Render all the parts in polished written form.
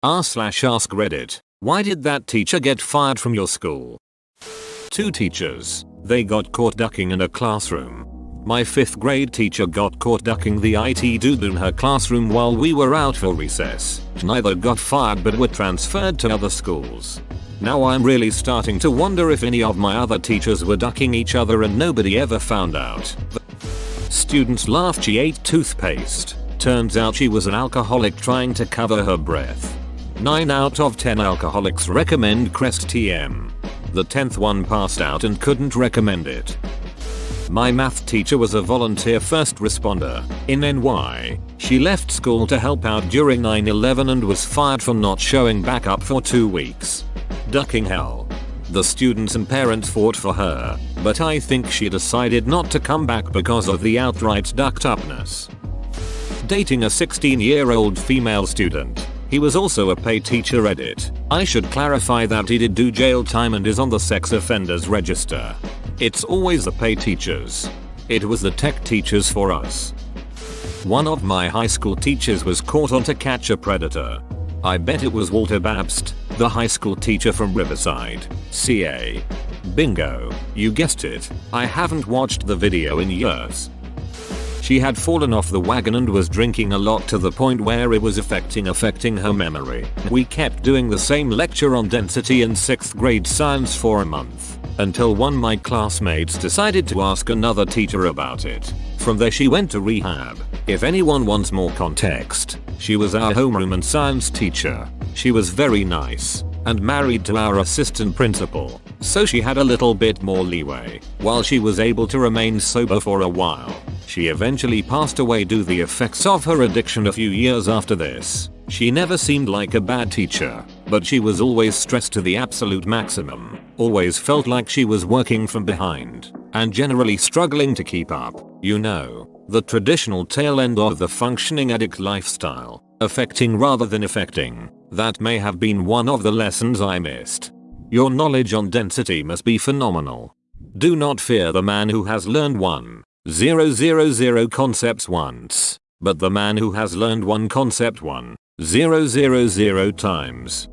r/ask Reddit. Why did that teacher get fired from your school? 2 teachers. They got caught ducking in a classroom. My 5th grade teacher got caught ducking the IT dude in her classroom while we were out for recess. Neither got fired but were transferred to other schools. Now I'm really starting to wonder if any of my other teachers were ducking each other and nobody ever found out. Students laughed she ate toothpaste. Turns out she was an alcoholic trying to cover her breath. 9 out of 10 alcoholics recommend Crest TM. The 10th one passed out and couldn't recommend it. My math teacher was a volunteer first responder in NY. She left school to help out during 9/11 and was fired for not showing back up for 2 weeks. Ducking hell. The students and parents fought for her, but I think she decided not to come back because of the outright ducked upness. Dating a 16-year-old female student. He was also a paid teacher. Reddit. I should clarify that he did do jail time and is on the sex offenders register. It's always the paid teachers. It was the tech teachers for us. One of my high school teachers was caught on To Catch a Predator. I bet it was Walter Babst, the high school teacher from Riverside, CA. Bingo, you guessed it. I haven't watched the video in years. She had fallen off the wagon and was drinking a lot to the point where it was affecting her memory. We kept doing the same lecture on density in 6th grade science for a month, until one of my classmates decided to ask another teacher about it. From there she went to rehab. If anyone wants more context, she was our homeroom and science teacher. She was very nice and married to our assistant principal, so she had a little bit more leeway while she was able to remain sober for a while. She eventually passed away due to the effects of her addiction a few years after this. She never seemed like a bad teacher, but she was always stressed to the absolute maximum, always felt like she was working from behind, and generally struggling to keep up. You know, the traditional tail end of the functioning addict lifestyle, affecting rather than affecting. That may have been one of the lessons I missed. Your knowledge on density must be phenomenal. Do not fear the man who has learned 1,000 concepts once, but the man who has learned one concept 1,000 times.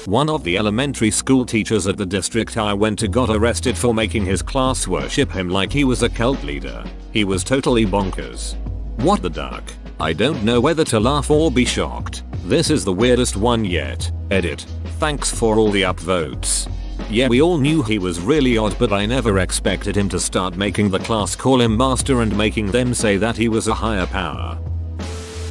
One of the elementary school teachers at the district I went to got arrested for making his class worship him like he was a cult leader. He was totally bonkers. What the duck? I don't know whether to laugh or be shocked. This is the weirdest one yet. Edit. Thanks for all the upvotes. Yeah, we all knew he was really odd, but I never expected him to start making the class call him master and making them say that he was a higher power.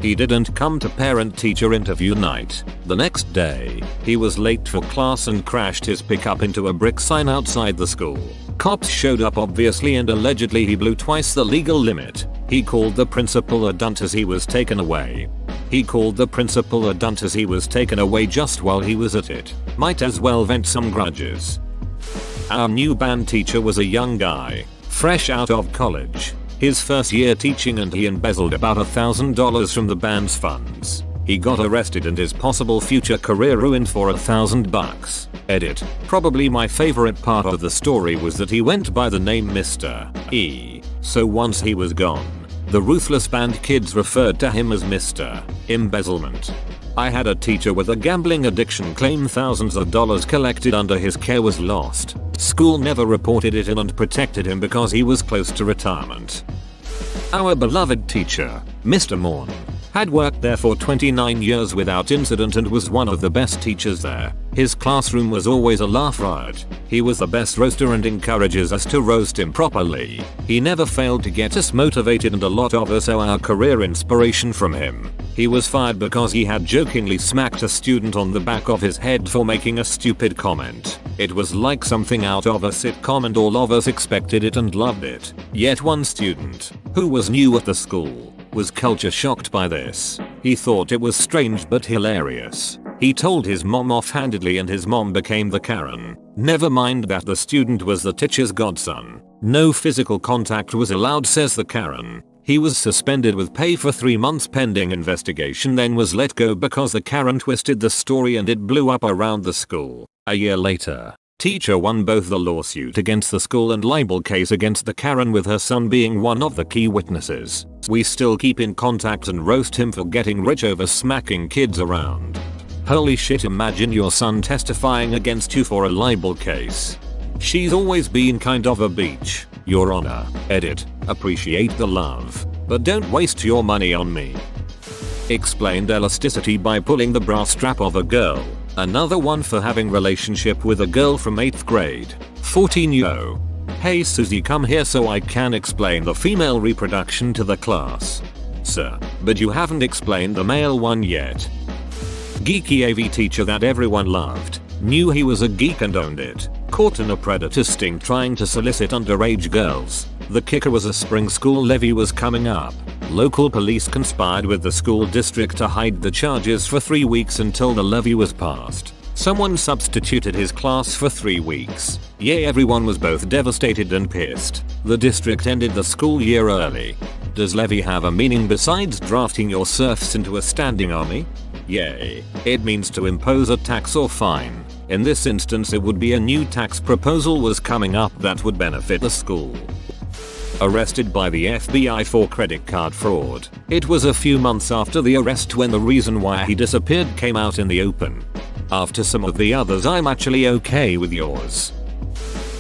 He didn't come to parent-teacher interview night. The next day, he was late for class and crashed his pickup into a brick sign outside the school. Cops showed up obviously and allegedly he blew twice the legal limit. He called the principal a dunt as he was taken away. Just while he was at it. Might as well vent some grudges. Our new band teacher was a young guy, fresh out of college. His first year teaching, and he embezzled about $1,000 from the band's funds. He got arrested and his possible future career ruined for $1,000. Edit. Probably my favorite part of the story was that he went by the name Mr. E. So once he was gone, the ruthless band kids referred to him as Mr. Embezzlement. I had a teacher with a gambling addiction claim thousands of dollars collected under his care was lost. School never reported it in and protected him because he was close to retirement. Our beloved teacher, Mr. Morn, had worked there for 29 years without incident and was one of the best teachers there. His classroom was always a laugh riot. He was the best roaster and encourages us to roast him properly. He never failed to get us motivated and a lot of us owe our career inspiration from him. He was fired because he had jokingly smacked a student on the back of his head for making a stupid comment. It was like something out of a sitcom and all of us expected it and loved it. Yet one student, who was new at the school, was culture shocked by this. He thought it was strange but hilarious. He told his mom offhandedly and his mom became the Karen. Never mind that the student was the teacher's godson. No physical contact was allowed, says the Karen. He was suspended with pay for 3 months pending investigation, then was let go because the Karen twisted the story and it blew up around the school. A year later, teacher won both the lawsuit against the school and libel case against the Karen, with her son being one of the key witnesses. We still keep in contact and roast him for getting rich over smacking kids around. Holy shit, imagine your son testifying against you for a libel case. She's always been kind of a bitch, Your Honor. Edit. Appreciate the love, but don't waste your money on me. Explained elasticity by pulling the bra strap of a girl. Another one for having relationship with a girl from 8th grade. 14 yo. Hey Susie, come here so I can explain the female reproduction to the class. Sir, but you haven't explained the male one yet. Geeky AV teacher that everyone loved. Knew he was a geek and owned it. Caught in a predator sting trying to solicit underage girls. The kicker was a spring school levy was coming up. Local police conspired with the school district to hide the charges for 3 weeks until the levy was passed. Someone substituted his class for 3 weeks. Yay, everyone was both devastated and pissed. The district ended the school year early. Does levy have a meaning besides drafting your serfs into a standing army? Yay. It means to impose a tax or fine. In this instance it would be a new tax proposal was coming up that would benefit the school. Arrested by the FBI for credit card fraud. It was a few months after the arrest when the reason why he disappeared came out in the open. After some of the others, I'm actually okay with yours.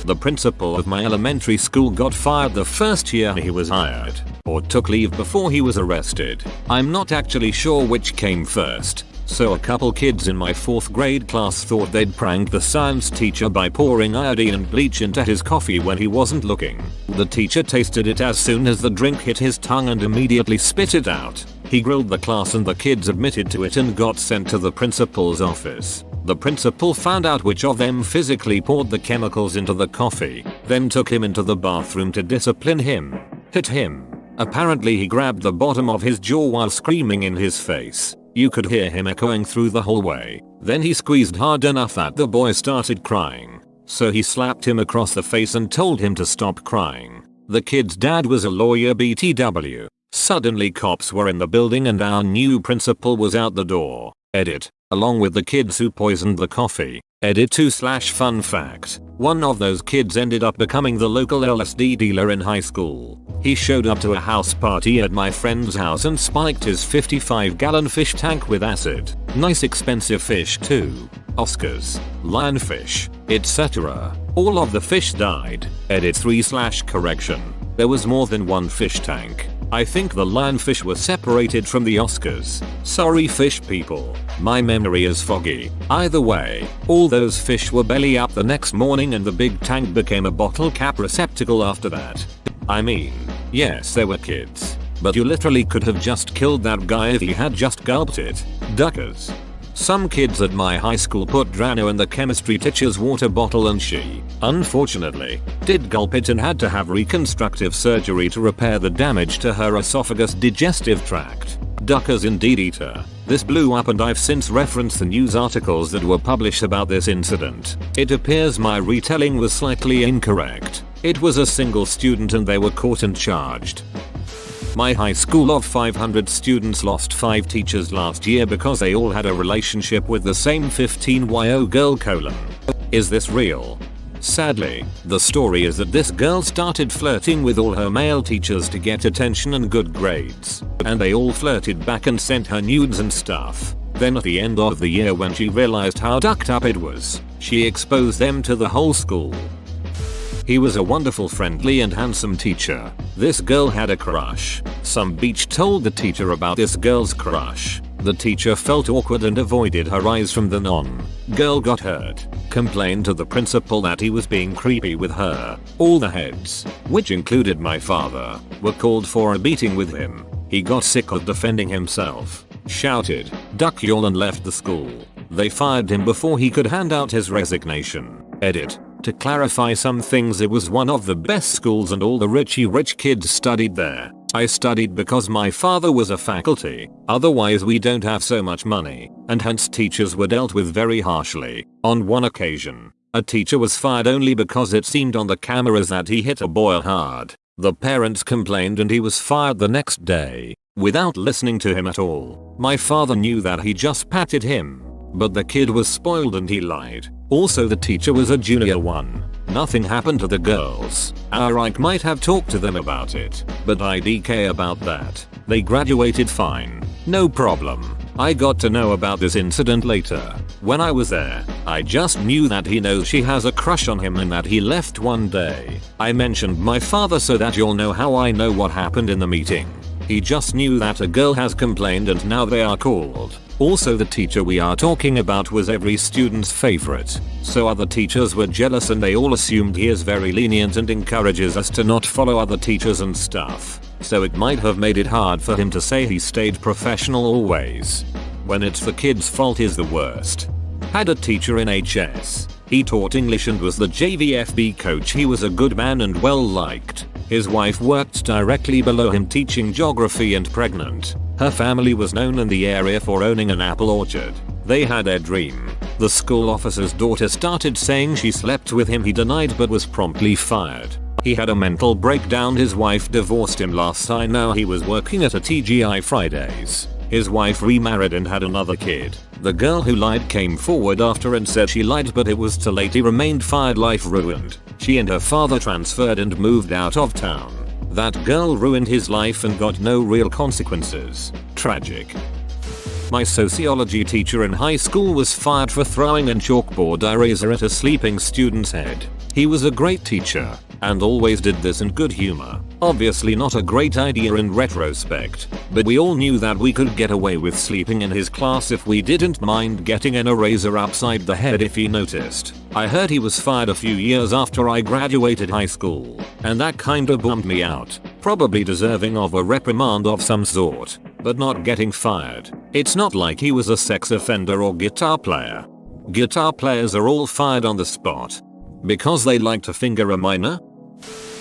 The principal of my elementary school got fired the first year he was hired, or took leave before he was arrested. I'm not actually sure which came first. So a couple kids in my 4th grade class thought they'd pranked the science teacher by pouring iodine and bleach into his coffee when he wasn't looking. The teacher tasted it as soon as the drink hit his tongue and immediately spit it out. He grilled the class and the kids admitted to it and got sent to the principal's office. The principal found out which of them physically poured the chemicals into the coffee, then took him into the bathroom to discipline him. Hit him. Apparently he grabbed the bottom of his jaw while screaming in his face. You could hear him echoing through the hallway. Then he squeezed hard enough that the boy started crying. So he slapped him across the face and told him to stop crying. The kid's dad was a lawyer BTW. Suddenly cops were in the building and our new principal was out the door. Edit. Along with the kids who poisoned the coffee. Edit 2/fun fact. One of those kids ended up becoming the local LSD dealer in high school. He showed up to a house party at my friend's house and spiked his 55-gallon fish tank with acid. Nice expensive fish too. Oscars, lionfish, etc. All of the fish died. Edit 3/correction. There was more than one fish tank. I think the lionfish were separated from the Oscars. Sorry fish people. My memory is foggy. Either way, all those fish were belly up the next morning and the big tank became a bottle cap receptacle after that. I mean, yes they were kids. But you literally could have just killed that guy if he had just gulped it. Duckers. Some kids at my high school put Drano in the chemistry teacher's water bottle and she, unfortunately, did gulp it and had to have reconstructive surgery to repair the damage to her esophagus digestive tract. Duckers indeed eater. This blew up and I've since referenced the news articles that were published about this incident. It appears my retelling was slightly incorrect. It was a single student and they were caught and charged. My high school of 500 students lost 5 teachers last year because they all had a relationship with the same 15yo girl : Is this real? Sadly, the story is that this girl started flirting with all her male teachers to get attention and good grades. And they all flirted back and sent her nudes and stuff. Then at the end of the year when she realized how ducked up it was, she exposed them to the whole school. He was a wonderful, friendly and handsome teacher. This girl had a crush. Some beach told the teacher about this girl's crush. The teacher felt awkward and avoided her eyes from then on. Girl got hurt. Complained to the principal that he was being creepy with her. All the heads, which included my father, were called for a beating with him. He got sick of defending himself. Shouted, "Duck y'all," and left the school. They fired him before he could hand out his resignation. Edit. To clarify some things, it was one of the best schools and all the rich kids studied there. I studied because my father was a faculty, otherwise we don't have so much money, and hence teachers were dealt with very harshly. On one occasion, a teacher was fired only because it seemed on the cameras that he hit a boy hard. The parents complained and he was fired the next day, without listening to him at all. My father knew that he just patted him, but the kid was spoiled and he lied. Also the teacher was a junior one. Nothing happened to the girls. Our Ike might have talked to them about it, but I DK about that. They graduated fine. No problem. I got to know about this incident later. When I was there, I just knew that he knows she has a crush on him and that he left one day. I mentioned my father so that you'll know how I know what happened in the meeting. He just knew that a girl has complained and now they are called. Also, the teacher we are talking about was every student's favorite. So other teachers were jealous and they all assumed he is very lenient and encourages us to not follow other teachers and stuff. So it might have made it hard for him to say he stayed professional always. When it's the kid's fault is the worst. Had a teacher in HS. He taught English and was the JVFB coach. He was a good man and well liked. His wife worked directly below him teaching geography and pregnant. Her family was known in the area for owning an apple orchard. They had a dream. The school officer's daughter started saying she slept with him. He denied but was promptly fired. He had a mental breakdown. His wife divorced him last I know. He was working at a TGI Fridays. His wife remarried and had another kid. The girl who lied came forward after and said she lied but it was too late. He remained fired, life ruined. She and her father transferred and moved out of town. That girl ruined his life and got no real consequences. Tragic. My sociology teacher in high school was fired for throwing a chalkboard eraser at a sleeping student's head. He was a great teacher and always did this in good humor. Obviously not a great idea in retrospect, but we all knew that we could get away with sleeping in his class if we didn't mind getting an eraser upside the head if he noticed. I heard he was fired a few years after I graduated high school, and that kinda bummed me out. Probably deserving of a reprimand of some sort, but not getting fired. It's not like he was a sex offender or guitar player. Guitar players are all fired on the spot. Because they like to finger a minor?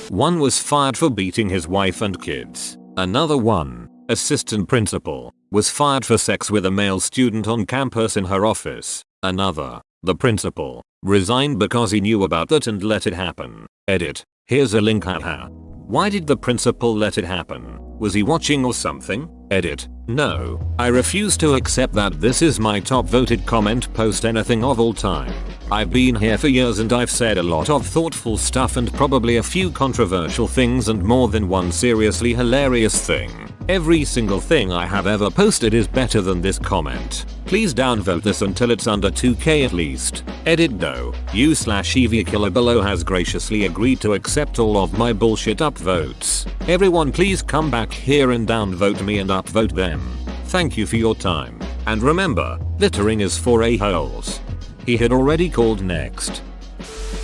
One was fired for beating his wife and kids. Another one, assistant principal, was fired for sex with a male student on campus in her office. Another, the principal, resigned because he knew about that and let it happen. Edit. Here's a link. Haha. Why did the principal let it happen? Was he watching or something? Edit. No. I refuse to accept that. This is my top voted comment post anything of all time. I've been here for years and I've said a lot of thoughtful stuff and probably a few controversial things and more than one seriously hilarious thing. Every single thing I have ever posted is better than this comment. Please downvote this until it's under 2k at least. Edit though. U/EVKiller below has graciously agreed to accept all of my bullshit upvotes. Everyone please come back here and downvote me and upvote them. Thank you for your time. And remember, littering is for a-holes. He had already called next.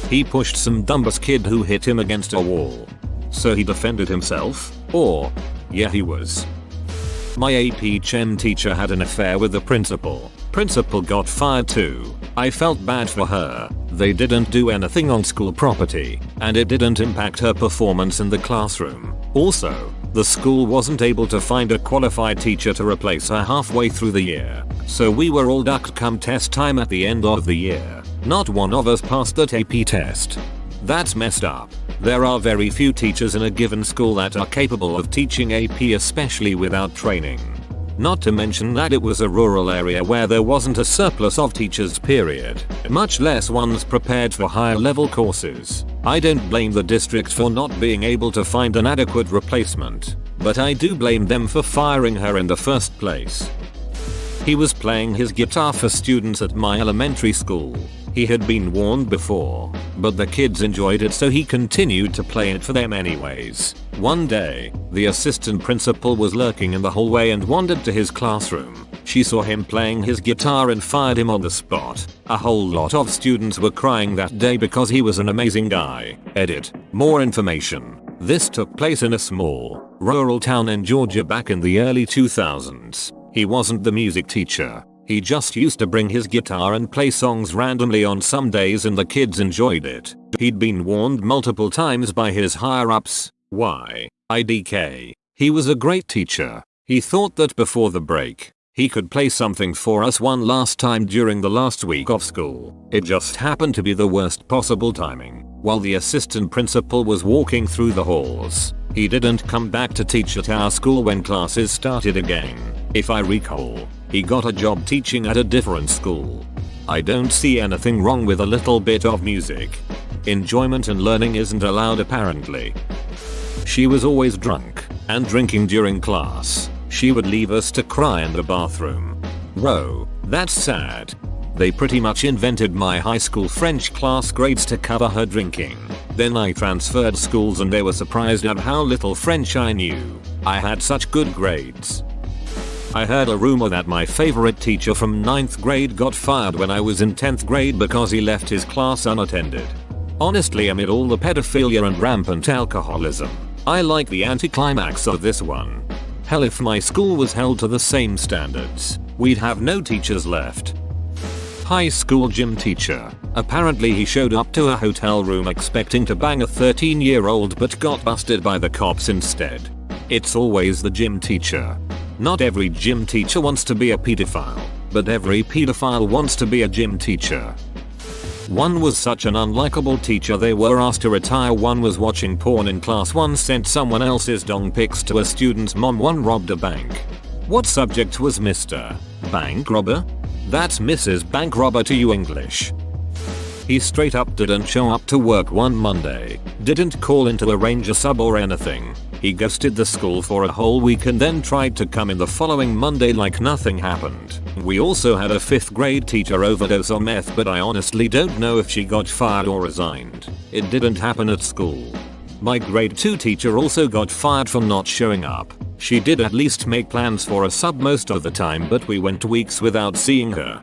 He pushed some dumbass kid who hit him against a wall. So he defended himself? Or? Yeah, he was. My AP Chem teacher had an affair with the principal. Principal got fired too. I felt bad for her. They didn't do anything on school property, and it didn't impact her performance in the classroom. Also, the school wasn't able to find a qualified teacher to replace her halfway through the year. So we were all ducked come test time at the end of the year. Not one of us passed that AP test. That's messed up. There are very few teachers in a given school that are capable of teaching AP, especially without training. Not to mention that it was a rural area where there wasn't a surplus of teachers period, much less ones prepared for higher level courses. I don't blame the district for not being able to find an adequate replacement, but I do blame them for firing her in the first place. He was playing his guitar for students at my elementary school. He had been warned before, but the kids enjoyed it so he continued to play it for them anyways. One day, the assistant principal was lurking in the hallway and wandered to his classroom. She saw him playing his guitar and fired him on the spot. A whole lot of students were crying that day because he was an amazing guy. Edit. More information. This took place in a small, rural town in Georgia back in the early 2000s. He wasn't the music teacher. He just used to bring his guitar and play songs randomly on some days and the kids enjoyed it. He'd been warned multiple times by his higher-ups. Why? IDK. He was a great teacher. He thought that before the break, he could play something for us one last time during the last week of school. It just happened to be the worst possible timing. While the assistant principal was walking through the halls, he didn't come back to teach at our school when classes started again. If I recall, he got a job teaching at a different school. I don't see anything wrong with a little bit of music. Enjoyment and learning isn't allowed apparently. She was always drunk and drinking during class. She would leave us to cry in the bathroom. Bro, that's sad. They pretty much invented my high school French class grades to cover her drinking. Then I transferred schools and they were surprised at how little French I knew. I had such good grades. I heard a rumor that my favorite teacher from 9th grade got fired when I was in 10th grade because he left his class unattended. Honestly, amid all the pedophilia and rampant alcoholism, I like the anticlimax of this one. Hell, if my school was held to the same standards, we'd have no teachers left. High school gym teacher. Apparently he showed up to a hotel room expecting to bang a 13-year-old but got busted by the cops instead. It's always the gym teacher. Not every gym teacher wants to be a pedophile, but every pedophile wants to be a gym teacher. One was such an unlikable teacher they were asked to retire. One was watching porn in class. One sent someone else's dong pics to a student's mom. One robbed a bank. What subject was Mr. Bank Robber? That's Mrs. Bank Robber to you English. He straight up didn't show up to work one Monday, didn't call in to arrange a sub or anything. He ghosted the school for a whole week and then tried to come in the following Monday like nothing happened. We also had a 5th grade teacher overdose on meth, but I honestly don't know if she got fired or resigned. It didn't happen at school. My grade 2 teacher also got fired for not showing up. She did at least make plans for a sub most of the time, but we went weeks without seeing her.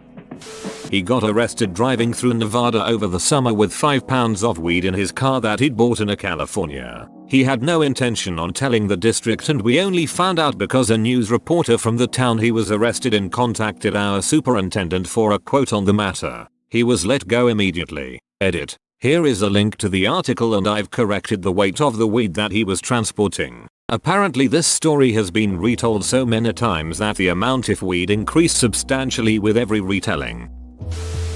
He got arrested driving through Nevada over the summer with 5 pounds of weed in his car that he'd bought in California. He had no intention on telling the district, and we only found out because a news reporter from the town he was arrested in contacted our superintendent for a quote on the matter. He was let go immediately. Edit. Here is a link to the article and I've corrected the weight of the weed that he was transporting. Apparently this story has been retold so many times that the amount of weed increased substantially with every retelling.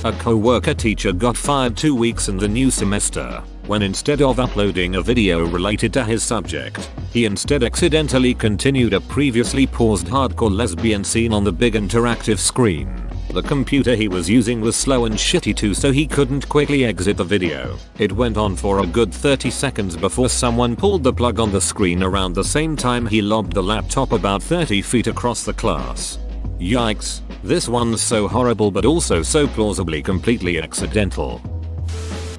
A co-worker teacher got fired 2 weeks in the new semester when instead of uploading a video related to his subject, he instead accidentally continued a previously paused hardcore lesbian scene on the big interactive screen. The computer he was using was slow and shitty too, so he couldn't quickly exit the video. It went on for a good 30 seconds before someone pulled the plug on the screen. Around the same time he lobbed the laptop about 30 feet across the class. Yikes. This one's so horrible but also so plausibly completely accidental.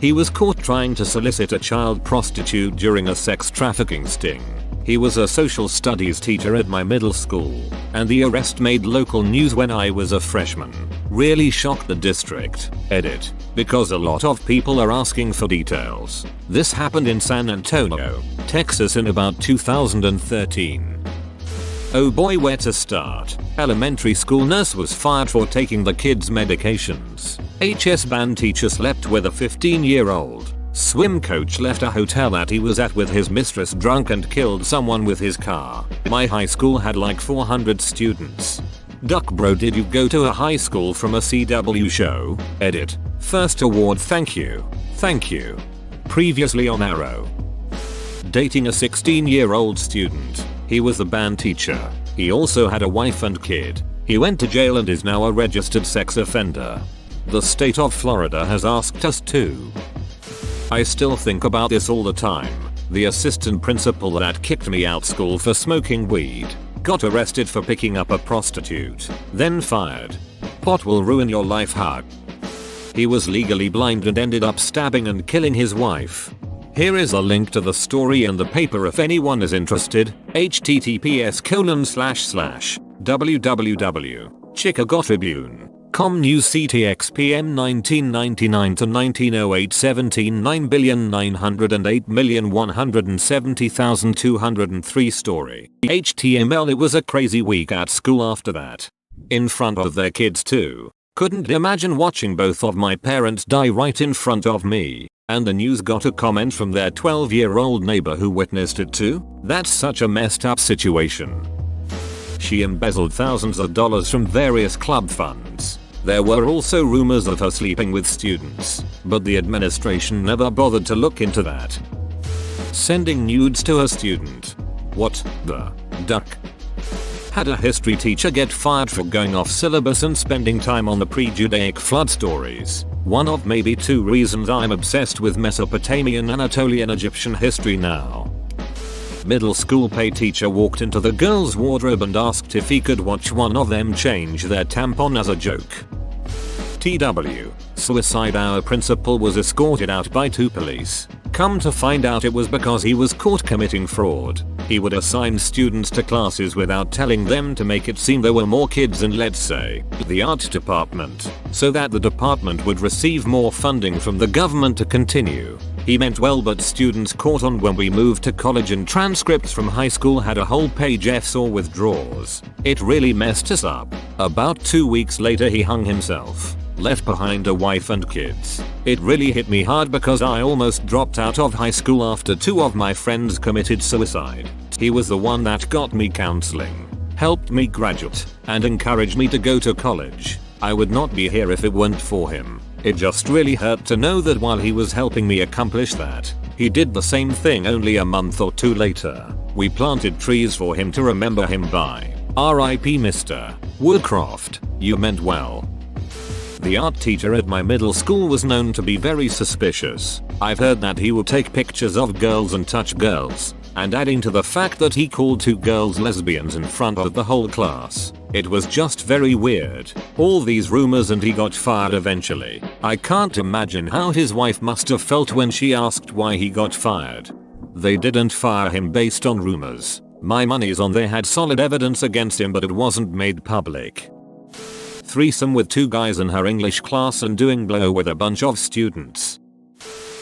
He was caught trying to solicit a child prostitute during a sex trafficking sting. He was a social studies teacher at my middle school, and the arrest made local news when I was a freshman. Really shocked the district. Edit. Because a lot of people are asking for details. This happened in San Antonio, Texas in about 2013. Oh boy, where to start? Elementary school nurse was fired for taking the kids' medications. HS band teacher slept with a 15-year-old. Swim coach left a hotel that he was at with his mistress drunk and killed someone with his car. My high school had like 400 students. Duck bro, did you go to a high school from a CW show? Edit. First award, thank you. Thank you. Previously on Arrow. Dating a 16-year-old student. He was the band teacher. He also had a wife and kid. He went to jail and is now a registered sex offender. The state of Florida has asked us to. I still think about this all the time. The assistant principal that kicked me out school for smoking weed got arrested for picking up a prostitute, then fired. Pot will ruin your life, hug. He was legally blind and ended up stabbing and killing his wife. Here is a link to the story and the paper if anyone is interested. https://www.chicagotribune.com News CTX PM 1999 to 1908 17 9,908,170,203 story. HTML. It was a crazy week at school after that. In front of their kids too. Couldn't imagine watching both of my parents die right in front of me. And the news got a comment from their 12-year-old neighbor who witnessed it too. That's such a messed up situation. She embezzled thousands of dollars from various club funds. There were also rumors of her sleeping with students, but the administration never bothered to look into that. Sending nudes to her student. What the duck? Had a history teacher get fired for going off syllabus and spending time on the pre-Judaic flood stories. One of maybe 2 reasons I'm obsessed with Mesopotamian, Anatolian, Egyptian history now. North Middle School pay teacher walked into the girls' wardrobe and asked if he could watch one of them change their tampon as a joke. TW. Suicide. Our principal was escorted out by 2 police. Come to find out it was because he was caught committing fraud. He would assign students to classes without telling them to make it seem there were more kids in, let's say, the art department, so that the department would receive more funding from the government to continue. He meant well, but students caught on when we moved to college and transcripts from high school had a whole page F's or withdrawals. It really messed us up. About 2 weeks later he hung himself. Left behind a wife and kids. It really hit me hard because I almost dropped out of high school after 2 of my friends committed suicide. He was the one that got me counseling, helped me graduate, and encouraged me to go to college. I would not be here if it weren't for him. It just really hurt to know that while he was helping me accomplish that, he did the same thing only a month or 2 later. We planted trees for him to remember him by. R.I.P. Mr. Woodcroft, you meant well. The art teacher at my middle school was known to be very suspicious. I've heard that he would take pictures of girls and touch girls, and adding to the fact that he called 2 girls lesbians in front of the whole class. It was just very weird. All these rumors and he got fired eventually. I can't imagine how his wife must have felt when she asked why he got fired. They didn't fire him based on rumors. My money's on they had solid evidence against him, but it wasn't made public. Threesome with 2 guys in her English class and doing blow with a bunch of students.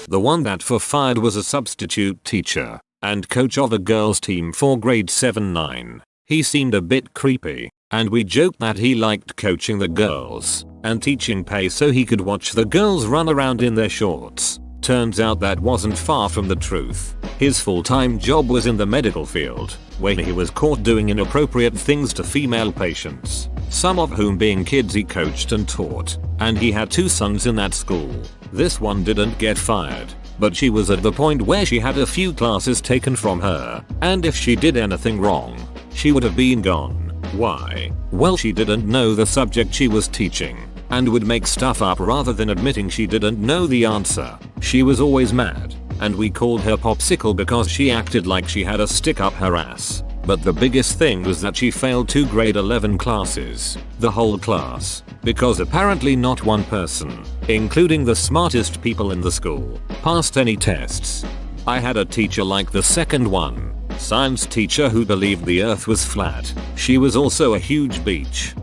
The one that for fired was a substitute teacher and coach of a girls team for grade 7-9. He seemed a bit creepy, and we joked that he liked coaching the girls and teaching pay so he could watch the girls run around in their shorts. Turns out that wasn't far from the truth. His full-time job was in the medical field, where he was caught doing inappropriate things to female patients, some of whom being kids he coached and taught, and he had 2 sons in that school. This one didn't get fired, but she was at the point where she had a few classes taken from her, and if she did anything wrong, she would have been gone. Why? Well, she didn't know the subject she was teaching, and would make stuff up rather than admitting she didn't know the answer. She was always mad, and we called her Popsicle because she acted like she had a stick up her ass. But the biggest thing was that she failed 2 grade 11 classes, the whole class, because apparently not one person, including the smartest people in the school, passed any tests. I had a teacher like the second one, science teacher, who believed the earth was flat. She was also a huge beach.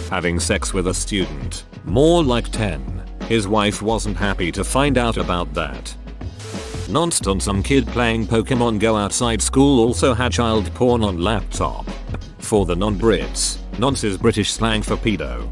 Having sex with a student, more like 10. His wife wasn't happy to find out about that. Nonst on some kid playing Pokemon Go outside school also had child porn on laptop. For the non-Brits, nonce is British slang for pedo.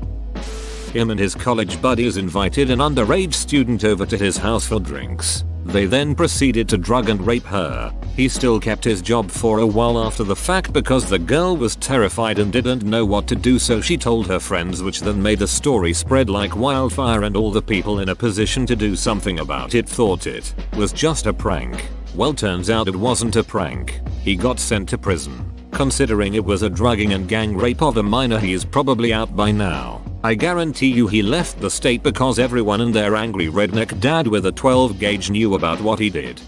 Him and his college buddies invited an underage student over to his house for drinks. They then proceeded to drug and rape her. He still kept his job for a while after the fact because the girl was terrified and didn't know what to do, so she told her friends, which then made the story spread like wildfire, and all the people in a position to do something about it thought it was just a prank. Well, turns out it wasn't a prank. He got sent to prison. Considering it was a drugging and gang rape of a minor, he is probably out by now. I guarantee you he left the state because everyone and their angry redneck dad with a 12 gauge knew about what he did.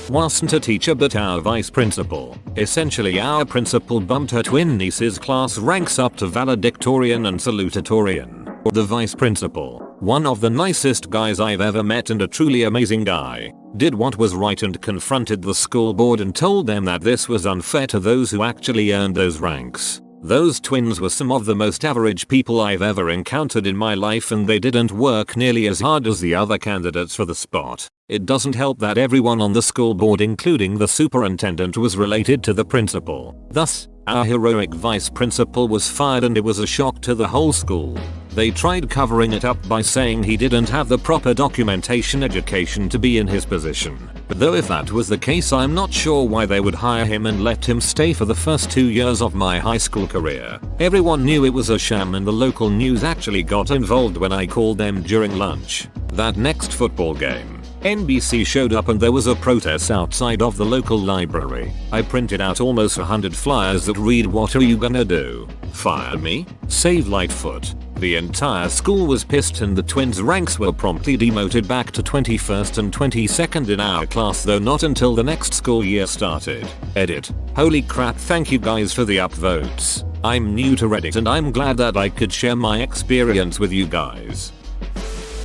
Wasn't a teacher but our vice principal. Essentially our principal bumped her twin niece's class ranks up to valedictorian and salutatorian. The vice principal, one of the nicest guys I've ever met and a truly amazing guy, did what was right and confronted the school board and told them that this was unfair to those who actually earned those ranks. Those twins were some of the most average people I've ever encountered in my life, and they didn't work nearly as hard as the other candidates for the spot. It doesn't help that everyone on the school board, including the superintendent, was related to the principal. Thus, our heroic vice principal was fired, and it was a shock to the whole school. They tried covering it up by saying he didn't have the proper documentation education to be in his position. Though if that was the case, I'm not sure why they would hire him and let him stay for the first 2 years of my high school career. Everyone knew it was a sham, and the local news actually got involved when I called them during lunch. That next football game, NBC showed up and there was a protest outside of the local library. I printed out almost 100 flyers that read, "What are you gonna do? Fire me? Save Lightfoot." The entire school was pissed and the twins' ranks were promptly demoted back to 21st and 22nd in our class, though not until the next school year started. Edit. Holy crap, thank you guys for the upvotes. I'm new to Reddit and I'm glad that I could share my experience with you guys.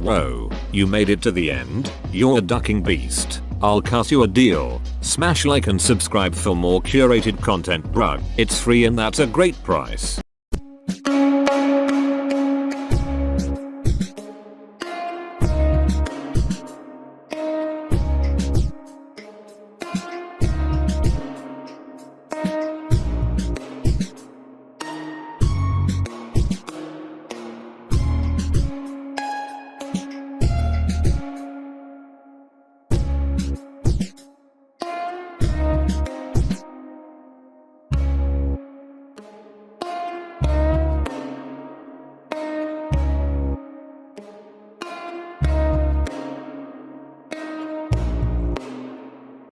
Whoa, you made it to the end? You're a ducking beast. I'll cut you a deal. Smash like and subscribe for more curated content, bruh. It's free and that's a great price.